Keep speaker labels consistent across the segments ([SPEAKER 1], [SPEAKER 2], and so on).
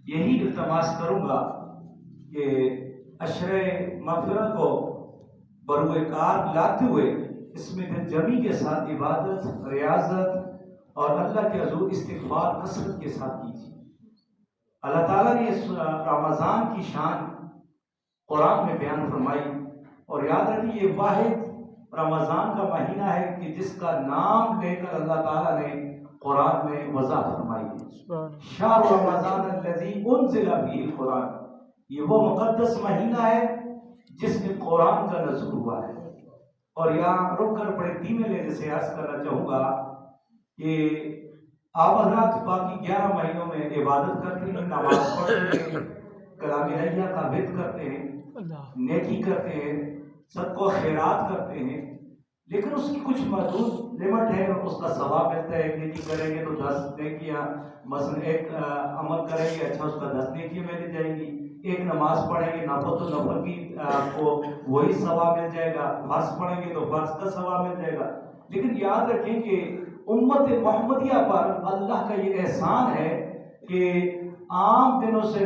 [SPEAKER 1] یہی التماس کروں گا کہ عشرِ مغفرت کو بروئے کار لاتے ہوئے اس میں دل جمی کے ساتھ عبادت، ریاضت اور اللہ کے حضور استغفار کثرت کے ساتھ کیجیے۔ اللہ تعالیٰ نے اس رمضان کی شان قرآن میں بیان فرمائی، اور یاد رکھیے یہ واحد رمضان کا مہینہ ہے کہ جس کا نام لے کر اللہ تعالیٰ نے قرآن میں وضاحت فرمائی ہے۔ شہر رمضان الذی انزل فیہ القرآن، یہ وہ مقدس مہینہ ہے جس میں قرآن کا نزول ہوا ہے۔ اور یہاں رک کر بڑے دھیمے لہجے سے عرض کرنا چاہوں گا کہ آپ حضرات باقی 11 مہینوں میں عبادت کرتے ہیں، نماز پڑھتے ہیں، کلام الہیہ کا ورد کرتے ہیں، نیکی کرتے ہیں، صدقہ و خیرات کرتے ہیں، لیکن اس کی کچھ محدود لمٹ ہے، اس کا ثواب ملتا ہے۔ ایک نیکی کریں گے تو 10 نیکیاں، مثلا ایک عمل کریں گے اچھا اس کا 10 نیکیاں مل جائیں گی، ایک نماز پڑھیں گے نفل تو نفل کی کو وہی ثواب مل جائے گا، فرض پڑھیں گے تو فرض کا ثواب مل جائے گا۔ لیکن یاد رکھیں کہ امت محمدیہ پر اللہ کا یہ احسان ہے کہ عام دنوں سے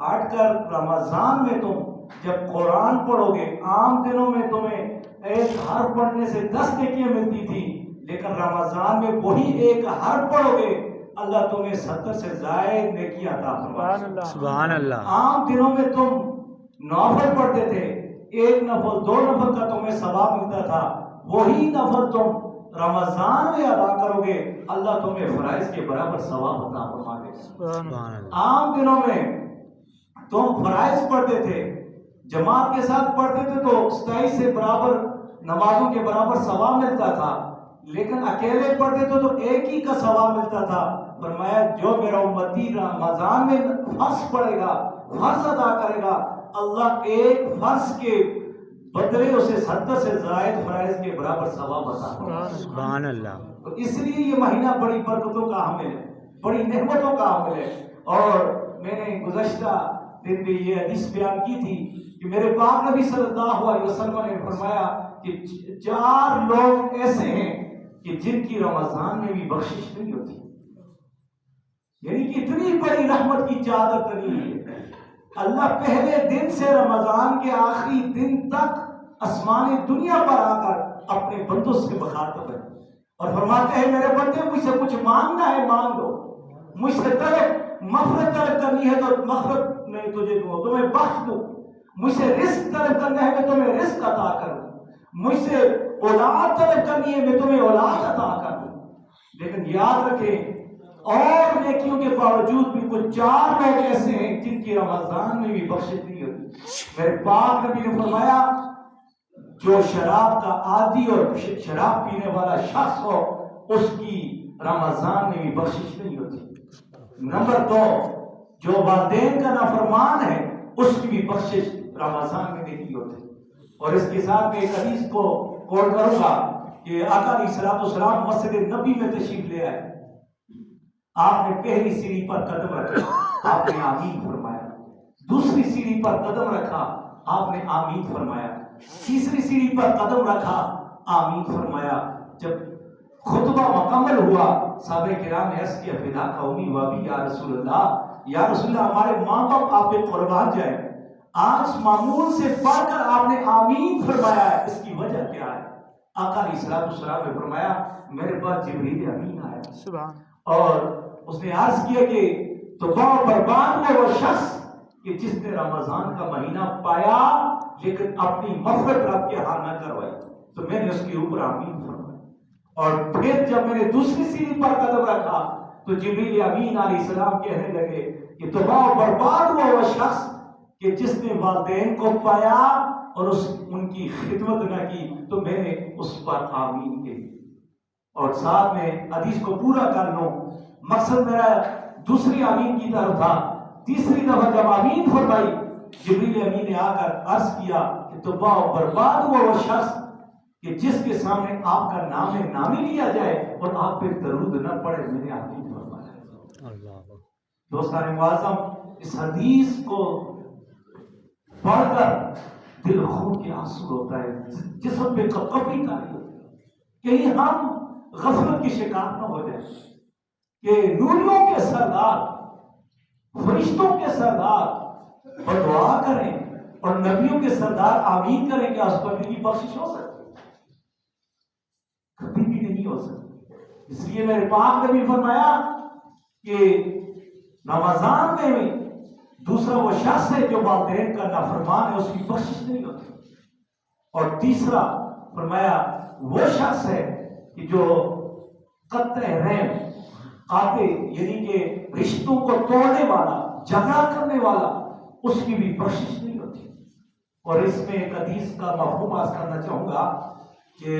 [SPEAKER 1] ہٹ کر رمضان میں تم جب قرآن پڑھو گے، عام دنوں میں تمہیں ایک حرف پڑھنے سے 10 نیکیاں ملتی تھی، لیکن رمضان میں وہی ایک حرف پڑھو گے اللہ تمہیں 70 سے زائد نیکیاں عطا فرمائے۔
[SPEAKER 2] سبحان اللہ۔
[SPEAKER 1] عام دنوں میں تم نوافل پڑھتے تھے، ایک نفل 2 نفل کا تمہیں ثواب ملتا تھا، وہی نفل تم رمضان میں ادا کرو گے اللہ تمہیں فرائض کے برابر ثواب عطا فرما دے گا۔ عام دنوں میں تم فرائض پڑھتے تھے، جماعت کے ساتھ پڑھتے تھے تو 27 سے برابر نمازوں کے برابر ثواب ملتا تھا، لیکن اکیلے پڑھتے تھے تو ایک ہی کا ثواب ملتا تھا۔ فرمایا جو میرا امتی رمضان میں فرض پڑھے گا، فرض ادا کرے گا، اللہ ایک فرض کے بدلے اسے 70 سے زائد فرائض کے برابر ثواب عطا فرمائے گا۔
[SPEAKER 2] سبحان اللہ۔
[SPEAKER 1] تو اس لیے یہ مہینہ بڑی برکتوں کا حامل ہے، بڑی نعمتوں کا حامل ہے۔ اور میں نے گزشتہ دن بھی یہ حدیث بیان کی تھی کہ میرے پاک نبی صلی اللہ علیہ وسلم نے فرمایا کہ 4 لوگ ایسے ہیں کہ جن کی رمضان میں بھی بخشش نہیں ہوتی، یعنی کہ اتنی بڑی رحمت کی چادر تنی ہے۔ اللہ پہلے دن سے رمضان کے آخری دن تک آسمان دنیا پر آ کر اپنے بندوں سے مخاطب ہے اور فرماتے ہیں میرے بندے مجھ سے کچھ مانگنا ہے مانگ لو، مجھ سے طلب مغفرت طلب کرنی ہے تو مغفرت میں تجھے دوں، تمہیں بخش دوں، مجھ سے رزق طلب کرنا ہے میں تمہیں رزق عطا کروں، مجھ سے اولاد طلب کرنی ہے میں تمہیں اولاد عطا کر دوں۔ لیکن یاد رکھیں اور نیکیوں کے باوجود بھی کچھ 4 لوگ ایسے ہیں جن کی رمضان میں بھی بخشش نہیں ہوتی۔ میرے پاک نبی نے فرمایا جو شراب کا عادی اور شراب پینے والا شخص ہو اس کی رمضان میں بھی بخشش نہیں ہوتی۔ نمبر 2 جو والدین کا نافرمان ہے اس کی بھی بخشش رمضان میں نہیں ہوتی۔ اور اس کے ساتھ میں ایک حدیث کو کوٹ کروں گا کہ آقا علیہ الصلوۃ والسلام مسجد نبی میں تشریف لے آئے، آپ نے پہلی سیڑھی پر قدم رکھا، آپ نے آمین فرمایا، دوسری سیڑھی پر قدم رکھا، آپ نے آمین فرمایا، تیسری سیڑھی پر قدم رکھا، آمین فرمایا۔ جب خطبہ مکمل ہوا صحابہ کرام نے عرض کیا فداک امی و ابی یا رسول اللہ، یا رسول اللہ ہمارے ماں باپ آپ پہ قربان جائیں، آج معمول سے بڑھ کر آپ نے آمین فرمایا ہے، اس کی وجہ کیا ہے؟ آقا علیہ الصلوۃ والسلام نے فرمایا میرے پاس جبریل امین آیا اور اس نے عرض کیا کہ تباہ و برباد ہوا وہ شخص کہ جس نے رمضان کا مہینہ پایا لیکن اپنی مغفرت رب کے ہاں نہ کروائی۔ تو میں نے اس کے اوپر آمین فرمایا، اور پھر جب میں نے دوسری سیڑھی پر قدم رکھا تو جبریل امین علیہ السلام کہنے لگے کہ تباہ و برباد ہوا وہ شخص کہ جس نے والدین کو پایا اور ان کی خدمت نہ کی، تو میں نے اس پر آمین کی۔ اور ساتھ میں حدیث کو پورا کر لوں، مقصد میرا دوسری آمین کی طرف تھا۔ تیسری دفعہ جب آمین فرمائی جبریل امین نے آ کر عرض کیا کہ تباہ و برباد ہوا وہ شخص کہ جس کے سامنے آپ کا نام نامی لیا جائے اور آپ پہ درود نہ پڑے، میں نے آمین فرمایا۔ دوستان معظم، اس حدیث کو پڑھ کر دل خون کے آنسو ہوتا ہے، جسم پہ کپی تاری ہوتی ہے، کہیں ہم غفلت کی شکار نہ ہو جائے کہ نوریوں کے سردار فرشتوں کے سردار بدعا کریں اور نبیوں کے سردار آمین کریں، کیا اس پر کی بخشش ہو سکتی؟ کبھی بھی نہیں ہو سکتی۔ اس لیے میرے پاک نے بھی فرمایا کہ رمضان میں دوسرا وہ شخص ہے جو والدین کا نافرمان ہے، اس کی بخشش نہیں ہوتی۔ اور تیسرا فرمایا وہ شخص ہے کہ جو قطع رحم، قاطع یعنی کہ رشتوں کو توڑنے والا، جھگڑا کرنے والا، اس کی بھی بخشش نہیں ہوتی۔ اور اس میں ایک حدیث کا مفہوم عرض کرنا چاہوں گا کہ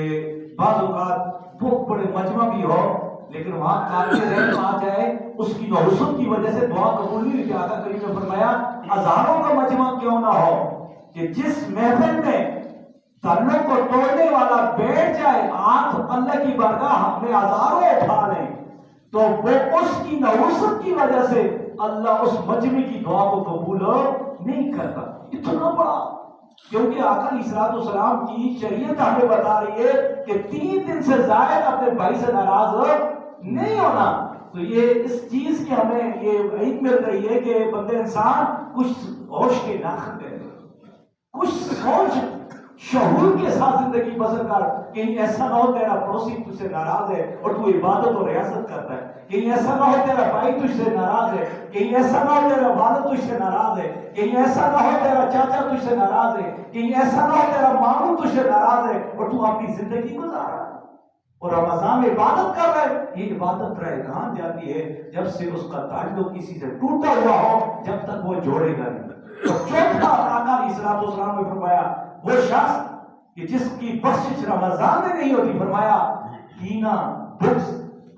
[SPEAKER 1] بعض اوقات بہت بڑے مجمع بھی ہو لیکن وہاں قاطع رحم آ جائے، اس کی نحوست کی وجہ سے دعا قبول نہیں ہوتی۔ آقا کریم نے فرمایا ہزاروں کا مجمع کیوں نہ ہو کہ جس محفل میں تعلق کو توڑنے والا بیٹھ جائے، آنکھ اللہ کی بارگاہ میں ہزاروں اٹھا لیں، تو وہ اس کی نحوست کی وجہ سے اللہ اس مجمع کی دعا کو قبول نہیں کرتا۔ اتنا بڑا، کیونکہ آقا علیہ الصلوۃ والسلام کی شریعت ہمیں بتا رہی ہے کہ 3 دن سے زائد اپنے بھائی سے ناراض نہیں ہونا۔ تو یہ اس چیز کی ہمیں یہ وعید مل رہی ہے کہ بندے انسان کچھ ہوش کے ناخن کرے، کچھ سوچ شعور کے ساتھ زندگی بسر کر، کہیں ایسا نہ ہو تیرا پڑوسی تجھ سے ناراض ہے اور تو عبادت اور ریاست کرتا ہے، کہیں ایسا نہ ہو تیرا بھائی تجھ سے ناراض ہے، کہیں ایسا نہ ہو تیرا والد تجھ سے ناراض ہے، کہیں ایسا نہ ہو تیرا چاچا تجھ سے ناراض ہے، کہیں ایسا نہ ہو تیرا ماموں تجھ سے ناراض ہے اور تو اپنی زندگی گزار رہا ہے اور رمضان میں عبادت کر رہا ہے۔ یہ عبادت رائگان جاتی ہے جب سے اس کا تعلق کسی سے ٹوٹا ہوا ہو، جب تک وہ جوڑے گا نہیں۔ تو چوتھا آقا علیہ الصلوۃ والسلام نے فرمایا وہ شخص کہ جس کی بخشش رمضان میں نہیں ہوتی، فرمایا کینہ، بغض،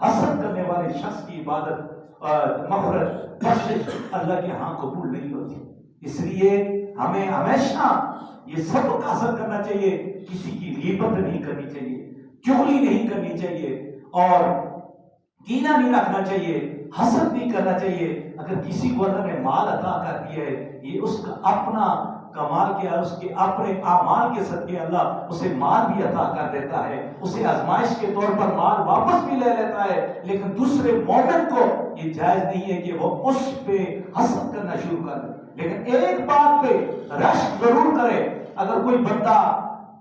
[SPEAKER 1] حسد کرنے والے شخص کی عبادت، مغفرت، بخشش اللہ کے ہاں قبول نہیں ہوتی۔ اس لیے ہمیں ہمیشہ یہ سبق حاصل کرنا چاہیے، کسی کی غیبت نہیں کرنی چاہیے، چغلی نہیں کرنی چاہیے اور کینہ نہیں رکھنا چاہیے، حسد نہیں کرنا چاہیے۔ اگر کسی کو اللہ نے مال عطا کر دیا ہے، یہ اس کا اپنا کمال کیا، اس کے اپنے اعمال کے صدقے اللہ اسے مال بھی عطا کر دیتا ہے، اسے آزمائش کے طور پر مال واپس بھی لے لیتا ہے، لیکن دوسرے مومن کو یہ جائز نہیں ہے کہ وہ اس پہ حسد کرنا شروع کر دے۔ لیکن ایک بات پہ رشک ضرور کرے، اگر کوئی بندہ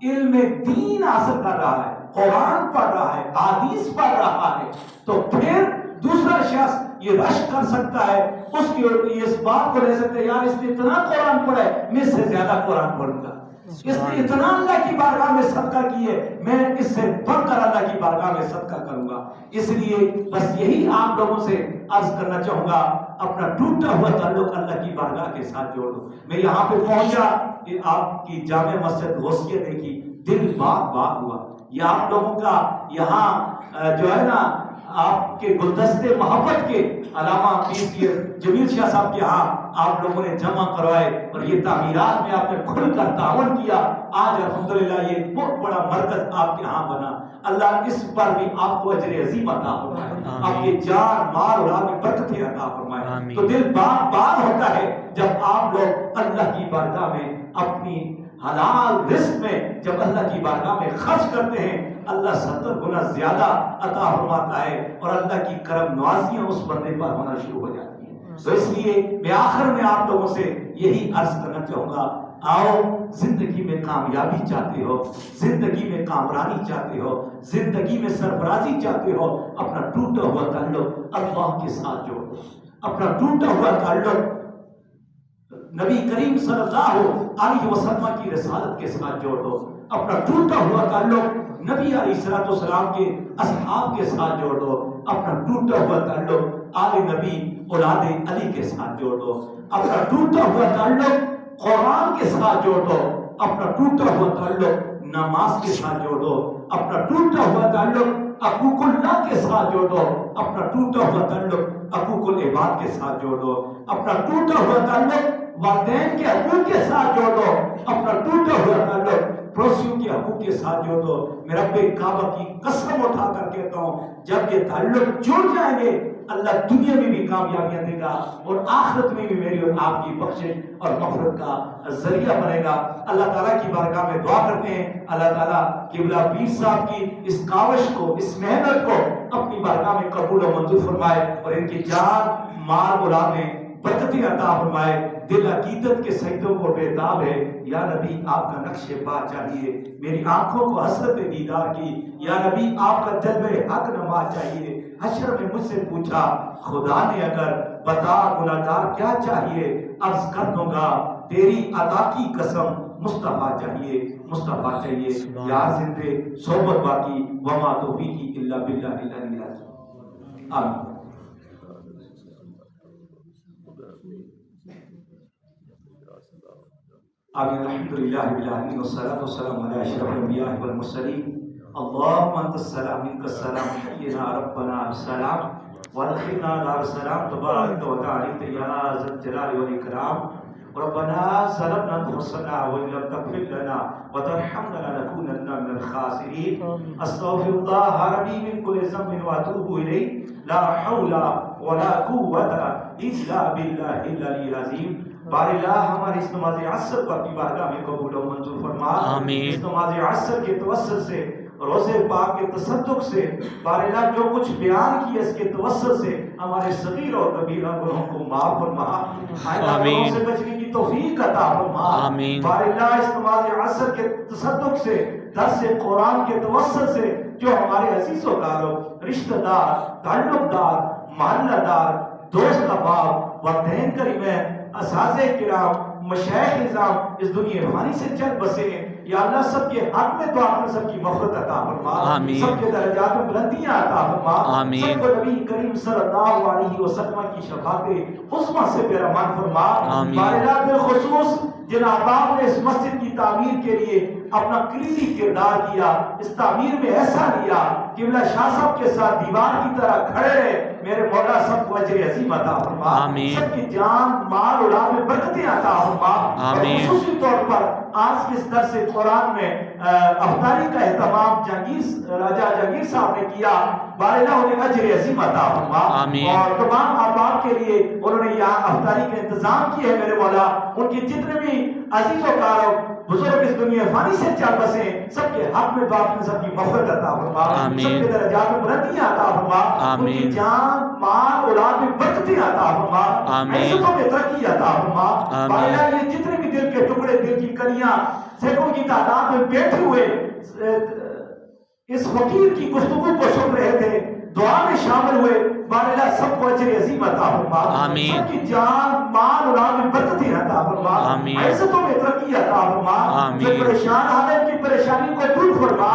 [SPEAKER 1] علم دین حاصل کر رہا ہے، قرآن پڑھ رہا ہے، حدیث پڑھ رہا ہے، تو پھر دوسرا شخص یہ رشک کر سکتا ہے، اس کی اس بات کو لے سکتے ہیں، یار اس نے اتنا قرآن پڑھا ہے، میں اس سے زیادہ قرآن پڑھوں گا، اس نے اتنا اللہ کی بارگاہ میں صدقہ کی ہے، میں اس سے بڑھ کر اللہ کی بارگاہ میں صدقہ کروں گا۔ اس لیے بس یہی آپ لوگوں سے عرض کرنا چاہوں گا، اپنا ٹوٹا ہوا تعلق اللہ کی بارگاہ کے ساتھ جوڑ دو۔ میں یہاں پہ پہنچا کہ آپ کی جامع مسجد غوثیہ دیکھی، دل باغ باغ ہوا۔ یہ آپ لوگوں کا یہاں جو ہے نا آپ کے گلدستے محبت کے علامہ پیر جمیل شاہ صاحب کے ہاں آپ لوگوں نے جمع کروائے اور یہ تعمیرات میں آپ نے کھل کر تعاون کیا۔ آج الحمدللہ یہ بہت بڑا مرکز آپ کے ہاں بنا۔ اللہ اس پر بھی آپ کو اجر عظیم عطا فرمائے، آپ کے جان مال اور آپ کی برکتیں عطا فرمائے۔ تو دل باغ باغ ہوتا ہے جب آپ لوگ اللہ کی بارگاہ میں اپنی حلال رزق میں جب اللہ کی بارگاہ میں خرچ کرتے ہیں، اللہ 70 گنا زیادہ عطا فرماتا ہے اور اللہ کی کرم نوازیاں اس بندے پر ہونا شروع ہو جاتی ہیں۔ تو اس لیے میں آخر میں آپ لوگوں سے یہی عرض کرنا چاہوں گا، آؤ زندگی میں کامیابی چاہتے ہو، زندگی میں کامرانی چاہتے ہو، زندگی میں سرفرازی چاہتے ہو، اپنا ٹوٹا ہوا تعلق اللہ کے ساتھ جوڑو، اپنا ٹوٹا ہوا تعلق نبی کریم صلی اللہ علیہ وسلم کی رسالت کے ساتھ جوڑ دو، اپنا ٹوٹا ہوا تعلق نبی علیہ الصلوۃ والسلام کے اصحاب کے ساتھ جوڑ دو، اپنا ٹوٹا ہوا تعلق آل نبی اولاد علی کے ساتھ جوڑ دو، اپنا ٹوٹا ہوا تعلق قرآن کے ساتھ جوڑ دو، اپنا ٹوٹا ہوا تعلق نماز کے ساتھ جوڑ دو، اپنا ٹوٹا ہوا تعلق حقوق اللہ کے ساتھ جوڑ دو، اپنا ٹوٹا ہوا تعلق حقوق العباد کے ساتھ جوڑ دو، اپنا ٹوٹا ہوا تعلق والدین کے حقوق کے ساتھ جوڑ دو، اپنا ٹوٹا ہوا تعلق پڑوسیوں کے حقوق کے ساتھ جوڑ دو۔ میں رب کعبہ کی قسم اٹھا کر کہتا ہوں، جب یہ تعلق جڑ جائیں گے اللہ دنیا میں بھی کامیابیاں دے گا اور آخرت میں بھی میری اور آپ کی بخشش اور مغفرت کا ذریعہ بنے گا۔ اللہ تعالیٰ کی بارگاہ میں دعا کرتے ہیں، اللہ تعالیٰ قبلہ پیر صاحب کی اس کاوش کو، اس محنت کو اپنی بارگاہ میں قبول و منظور فرمائے اور ان کی جان مال اولاد میں برکتیں عطا فرمائے. دل عقیدت کے سجدوں کو بےتاب ہے. یا نبی آپ کا نقش پا چاہیے. میری آنکھوں کو حسرت دیدار کی. یا نبی آپ کا جلوہ حق نما چاہیے. حشر میں مجھ سے پوچھا خدا نے اگر بتا گناہگار کیا چاہیے, عرض کر دوں گا تیری عطا کی قسم مصطفیٰ چاہیے, مصطفیٰ چاہیے. یار زندے صحبت باقی, وما توفیقی الا باللہ العلی العظیم. آمین. آمین. الحمدللہ رب العالمین والصلاة والسلام علی اشرف الانبیاء والمرسلین. اللهم انت السلام منك السلام حينا ربنا السلام وادخلنا دار السلام تبارك وتعالى يا ذا الجلال والاكرام. ربنا ظلمنا انفسنا وان لم تغفر لنا وترحمنا لنكونن من الخاسرين. استغفر الله ربي من كل ذنب واتوب اليه. لا حول ولا قوة الا بالله العلي العظيم. بار الہ ہمارے اس نماز عصر کو اپنی بارگاہ میں قبول و منظور فرما. اس نماز عصر کے توسل سے, روزے پاک کے تصدق سے, بار الہ جو کچھ بیان کیا اس کے توسل سے ہمارے صغیر اور کبیرہ گناہوں کو معاف فرما. آئندہ گناہوں سے بچنے کی توفیق عطا فرما. بار الہ اس نماز عصر کے تصدق سے, درس قرآن کے توسل سے جو ہمارے عزیز و تعلق, رشتہ دار, تعلق دار, محلہ دار, دوست احباب, والدین کریمین, اساتذہ کرام, مشائخ نظام اس دنیا فانی سے چل بسے ہیں. یا اللہ سب کے حق میں دعا کر, سب کی مغفرت عطا فرما, سب کے درجات میں بلندیاں عطا فرما, سب کو نبی کریم صلی اللہ علیہ وسلم کی شفاعت عظمیٰ سے بیرحمان فرما. بارے بالخصوص جن احباب نے اس مسجد کی تعمیر کے لیے اپنا کلیدی کردار کیا, اس تعمیر میں ایسا لیا کہ قبلہ شاہ صاحب کے ساتھ دیوار کی طرح کھڑے رہے. میرے مولا سب کو اجر عظیم عطا فرما, سب کی جان مال اولاد میں برکتیں عطا فرما. اور خصوصی طور پر آج کے اس درس قرآن میں افطاری کا اہتمام راجہ جہانگیر صاحب نے کیا. بارے انہیں اجر عظیم عطا فرما. اور تمام احباب کے لیے انہوں نے یہاں افطاری کا انتظام کیا ہے. میرے مولا ان کے جتنے بھی عزیز و کارو بزرگ اس دنیا فانی سے چل بسے, سب کے حق میں دعا کریں, سب کی مغفرت عطا فرما, سب کے درجات میں بلندیاں عطا فرما, ان کی جان مال اولاد میں برکتیں عطا فرما, عزتوں میں ترقی عطا فرما. بارے یہ جتنے بھی دل کے ٹکڑے, دل کی کڑیاں سینکڑوں کی تعداد میں بیٹھے ہوئے اس فقیر کی گفتگو کو سن رہے تھے, دعا میں شامل ہوئے, بارے سب کو اجر عظیم عطا فرما, سب کی جان مال اولاد میں برکتیں عطا فرما, عزتوں میں ترقی عطا فرما. جو پریشان حالت کی پریشانی کو دور فرما,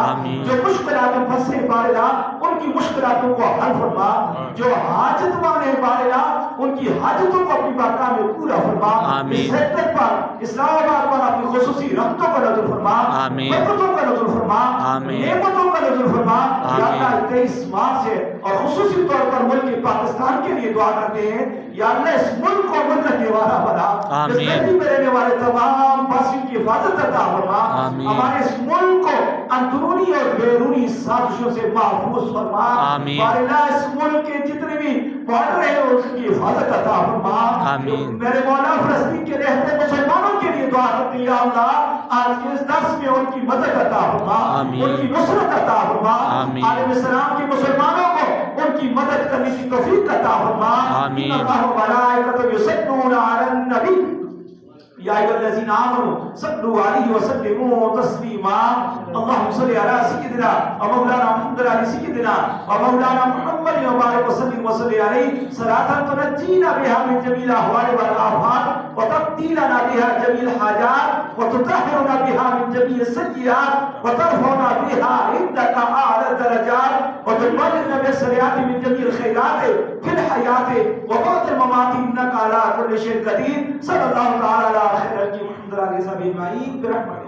[SPEAKER 1] جو مشکلات میں پھنسے بارے ان کی مشکلاتوں کو حل فرما, جو حاجت مند ہیں بارے ان کی حاجتوں کو اپنی بارگاہ میں پورا فرما. اس سیکٹر پر, اسلام آباد پر اپنی خصوصی رحمتوں کا نزول فرما, برکتوں کا نزول فرما, نعمتوں کا نزول فرما. یا اللہ 23 مارچ ہے اور خصوصی طور پر ملک پاکستان کے لیے دعا کرتے ہیں. یا اللہ اس ملک کو ملک کے والا بنا, اس دھرتی میں رہنے والے تمام باشندوں کی حفاظت عطا فرما. ہمارے اس ملک کو اندرونی اور بیرونی سازشوں سے محفوظ فرما. بارے اس ملک کے جتنے بھی بارڈر ہیں اس کی حفاظت عطا فرما. میرے مولا فلسطین کے رہتے مسلمانوں کے لیے دعا کرتے ہیں. یا اللہ آج کے اس درس میں ان کی مدد عطا فرما, ان کی نصرت عطا فرما. عالم اسلام کے مسلمانوں کو ان کی مدد کرنے کی توفیق عطا فرما. اللہ و ملائکتہ یصلون علی النبی یا ایھا الذین آمنوا صلوا علیہ وسلموا تسلیما. اللهم صل علی سیدنا و مولانا محمد علی سیدنا و مولانا محمد وبارک وسلم وصلی علیہ صلاۃ تنجینا بها من جمیع الاحوال والآفات وتقضینا بها جمیع الحاجات وتطهرنا بها من جمیع السیئات وترفعنا بها عندك اعلی الدرجات وتبلغنا بالصالحات من جمیع الخیرات فی الحیات وبعد الممات انك على كل شيء قدیر. صلی اللہ تعالی علی خیر الخلق محمد علیہ وسلم اجمعین برحمتہ.